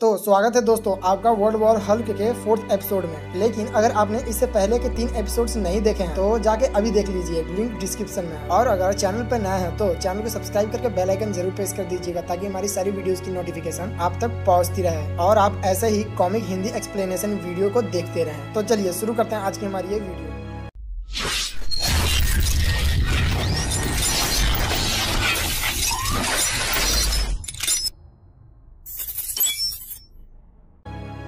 तो स्वागत है दोस्तों आपका वर्ल्ड वॉर हल्क के 4th एपिसोड में। लेकिन अगर आपने इससे पहले के 3 एपिसोड्स नहीं देखे हैं तो जाके अभी देख लीजिए, लिंक डिस्क्रिप्शन में। और अगर चैनल पर नए हैं तो चैनल को सब्सक्राइब करके बेल आइकन जरूर प्रेस कर दीजिएगा ताकि हमारी सारी वीडियोस की नोटिफिकेशन आप तक पहुंचती रहे और आप ऐसे ही कॉमिक हिंदी एक्सप्लेनेशन वीडियो को देखते रहें। तो चलिए शुरू करते हैं आज की हमारी ये वीडियो।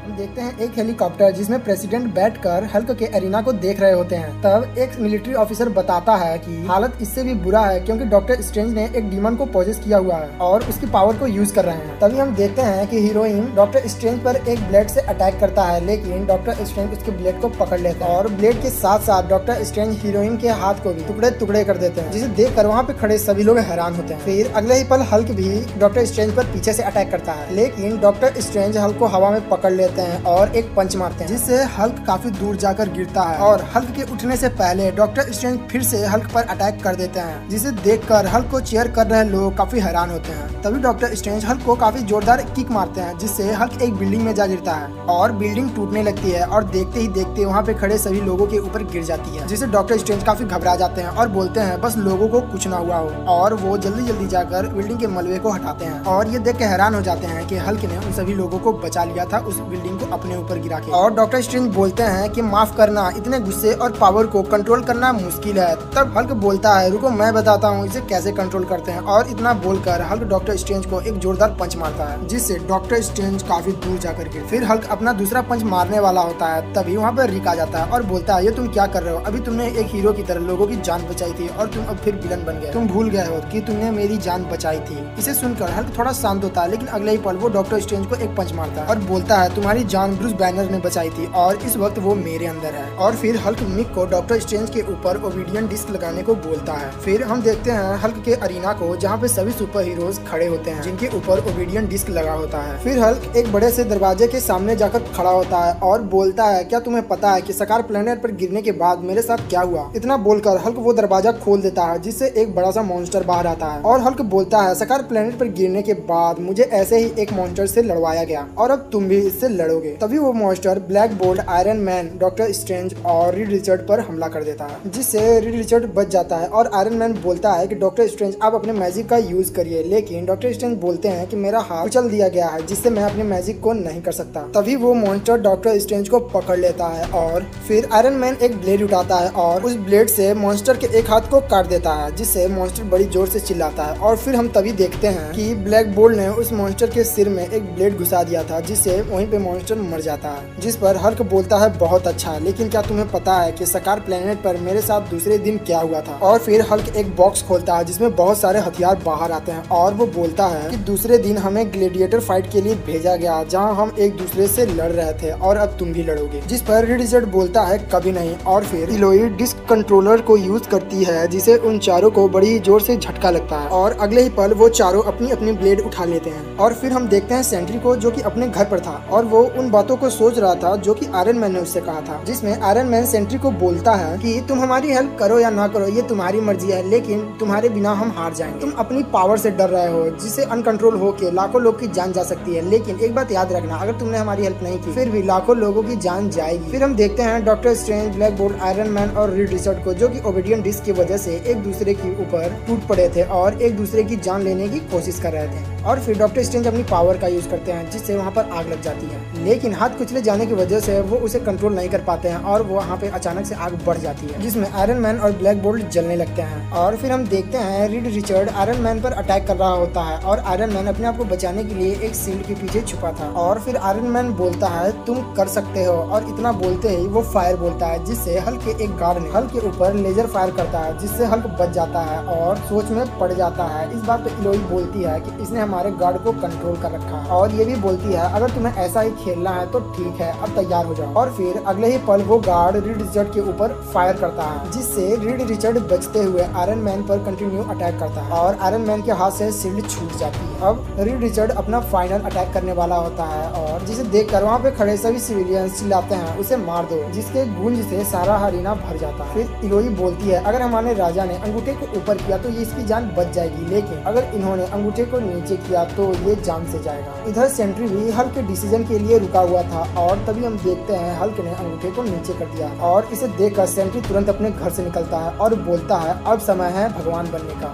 देखते हैं एक हेलीकॉप्टर जिसमें प्रेसिडेंट बैठकर हल्क के एरिना को देख रहे होते हैं। तब एक मिलिट्री ऑफिसर बताता है कि हालत इससे भी बुरा है क्योंकि डॉक्टर स्ट्रेंज ने एक डीमन को पोजेस किया हुआ है और उसकी पावर को यूज कर रहे हैं। तभी हम देखते हैं कि हीरोइन डॉक्टर स्ट्रेंज पर एक ब्लेड से अटैक करता है, लेकिन डॉक्टर स्ट्रेंज उसके ब्लेड को पकड़ लेता है और ब्लेड के साथ साथ डॉक्टर स्ट्रेंज हीरोइन के हाथ को भी टुकड़े टुकड़े कर देते हैं, जिसे देख कर वहाँ पे खड़े सभी लोग हैरान होते हैं। फिर अगले ही पल हल्क भी डॉक्टर स्ट्रेंज पर पीछे से अटैक करता है, लेकिन डॉक्टर स्ट्रेंज हल्क को हवा में पकड़ लेते हैं और एक पंच मारते हैं जिससे हल्क काफी दूर जाकर गिरता है। और हल्क के उठने से पहले डॉक्टर स्ट्रेंज फिर से हल्क पर अटैक कर देते हैं, जिसे देखकर हल्क को चीयर कर रहे लोग काफी हैरान होते हैं। तभी डॉक्टर स्ट्रेंज हल्क को काफी जोरदार किक मारते हैं, जिससे हल्क एक बिल्डिंग में जा गिरता है और बिल्डिंग टूटने लगती है और देखते ही देखते वहाँ पे खड़े सभी लोगों के ऊपर गिर जाती है, जिससे डॉक्टर स्ट्रेंज काफी घबरा जाते हैं और बोलते हैं बस लोगों को कुछ ना हुआ हो। और वो जल्दी जल्दी जाकर बिल्डिंग के मलबे को हटाते हैं और ये देख के हैरान हो जाते हैं कि हल्क ने उन सभी लोगों को बचा लिया था उस बिल्डिंग को अपने ऊपर गिरा के। और डॉक्टर स्ट्रेंज बोलते हैं कि माफ करना, इतने गुस्से और पावर को कंट्रोल करना मुश्किल है। तब हल्क बोलता है रुको मैं बताता हूँ इसे कैसे कंट्रोल करते हैं। और इतना बोलकर हल्क डॉक्टर स्ट्रेंज को एक जोरदार पंच मारता है, जिससे डॉक्टर स्ट्रेंज काफी दूर जाकर के फिर हल्क अपना दूसरा पंच मारने वाला होता है। तभी वहाँ पर रिक आ जाता है और बोलता है ये तुम क्या कर रहे हो? अभी तुमने एक हीरो की तरह लोगों की जान बचाई थी और तुम अब फिर विलन बन गए। तुम भूल गए हो कि तुमने मेरी जान बचाई थी। इसे सुनकर हल्क थोड़ा शांत होता है, लेकिन अगले ही पल वो डॉक्टर स्ट्रेंज को एक पंच मारता है और बोलता है तुम्हारी जान ब्रूस बैनर ने बचाई थी और इस वक्त वो मेरे अंदर है। और फिर हल्क मिक को डॉक्टर स्ट्रेंज के ऊपर ओबिडियन डिस्क लगाने को बोलता है। फिर हम देखते हैं हल्क के अरीना को, जहाँ पे सभी सुपर हीरोज खड़े होते हैं जिनके ऊपर ओबिडियन डिस्क लगा होता है। फिर हल्क एक बड़े से दरवाजे के सामने जाकर खड़ा होता है और बोलता है क्या तुम्हें पता है कि सकार प्लेनेट पर गिरने के बाद मेरे साथ क्या हुआ? इतना बोलकर हल्क वो दरवाजा खोल देता है, जिससे एक बड़ा सा मॉन्स्टर बाहर आता है और हल्क बोलता है सकार प्लेनेट पर गिरने के बाद मुझे ऐसे ही एक मॉन्स्टर से लड़वाया गया और अब तुम भी इससे लड़ोगे। तभी वो monster black bolt, iron man, doctor strange और रीड रिचर्ड पर हमला कर देता है, जिससे रीड रिचर्ड बच जाता है। और आयरन मैन बोलता है कि डॉक्टर स्ट्रेंज आप अपने मैजिक का यूज करिए, लेकिन डॉक्टर स्ट्रेंज बोलते हैं कि मेरा हाथ कुचल दिया गया है जिससे मैं अपने मैजिक को नहीं कर सकता। तभी वो मॉन्स्टर डॉक्टर स्ट्रेंज को पकड़ लेता है और फिर आयरन मैन एक ब्लेड उठाता है और उस ब्लेड से मॉन्स्टर के एक हाथ को काट देता है, जिससे मॉन्स्टर बड़ी जोर से चिल्लाता है। और फिर हम तभी देखते हैं कि ब्लैक बोल्ट ने उस मॉन्स्टर के सिर में एक ब्लेड घुसा दिया था, जिससे वहीं पे मॉन्स्टर मर जाता है। जिस पर हल्क बोलता है बहुत अच्छा, लेकिन क्या तुम्हें पता है कि सकार प्लेनेट पर मेरे साथ दूसरे दिन क्या हुआ था? और फिर हल्क एक बॉक्स खोलता है जिसमें बहुत सारे हथियार बाहर आते हैं और वो बोलता है कि दूसरे दिन हमें ग्लेडिएटर फाइट के लिए भेजा गया, जहां हम एक दूसरे से लड़ रहे थे और अब तुम भी लड़ोगे। जिस पर रीड रिचर्ड बोलता है कभी नहीं। और फिर इलोई डिस्क कंट्रोलर को यूज करती है, जिसे उन चारों को बड़ी जोर से झटका लगता है और अगले ही पल वो चारों अपनी अपनी ब्लेड उठा लेते हैं। और फिर हम देखते हैं सेंट्री को, जो कि अपने घर पर था और वो उन बातों को सोच रहा था जो कि आयरन मैन ने उससे कहा था, जिसमें आयरन मैन सेंट्री को बोलता है कि तुम हमारी हेल्प करो या ना करो ये तुम्हारी मर्जी है, लेकिन तुम्हारे बिना हम हार जाएंगे। तुम अपनी पावर से डर रहे हो जिससे अनकंट्रोल होके लाखों लोग की जान जा सकती है, लेकिन एक बात याद रखना, अगर तुमने हमारी हेल्प नहीं की फिर भी लाखों लोगों की जान जाएगी। फिर हम देखते हैं doctor strange, black bolt, iron man और रीड रिचर्ड को, जो कि ओबिडियन डिस्क की वजह से एक दूसरे के ऊपर टूट पड़े थे और एक दूसरे की जान लेने की कोशिश कर रहे थे। और फिर डॉक्टर स्ट्रेंज अपनी पावर का यूज करते हैं, जिससे वहाँ पर आग लग जाती है, लेकिन हाथ कुचले जाने की वजह से वो उसे कंट्रोल नहीं कर पाते हैं और वो वहाँ पे अचानक से आग बढ़ जाती है, जिसमें आयरन मैन और ब्लैक बोल्ट जलने लगते हैं। और फिर हम देखते हैं रीड रिचर्ड आयरन मैन पर अटैक कर रहा होता है और आयरन मैन अपने आप को बचाने के लिए एक शील्ड के पीछे छुपा था। और फिर आयरन मैन बोलता है तुम कर सकते हो, और इतना बोलते ही वो फायर बोलता है, जिससे हल्क के एक गार्ड ने हल्क के ऊपर लेजर फायर करता है, जिससे हल्क बच जाता है और सोच में पड़ जाता है। इस बात पे इलोई बोलती है कि इसने हमारे गार्ड को कंट्रोल कर रखा है और ये भी बोलती है अगर तुम्हें ऐसा ही खेलना है तो ठीक है, अब तैयार हो जाओ। और फिर अगले ही पल वो गार्ड रीड रिचर्ड के ऊपर फायर करता है, जिससे रीड रिचर्ड बचते हुए आयरन मैन पर कंटिन्यू अटैक करता है और आयरन मैन के हाथ से शील्ड छूट जाती है। अब रीड रिचर्ड अपना फाइनल अटैक करने वाला होता है और जिसे देखकर वहाँ पे खड़े सभी सिविलियंस चिल्लाते हैं उसे मार दो, जिसके गूंज से सारा हरीना भर जाता है। फिर इलोई बोलती है अगर हमारे राजा ने अंगूठे को ऊपर किया तो ये इसकी जान बच जाएगी, लेकिन अगर इन्होंने अंगूठे को नीचे किया तो ये जान से जाएगा। इधर सेंट्री भी हल्क के डिसीजन के लिए रुका हुआ था और तभी हम देखते हैं हल्क ने अंगूठे को नीचे कर दिया और इसे देखकर सेंट्री तुरंत अपने घर से निकलता है और बोलता है अब समय है भगवान बनने का।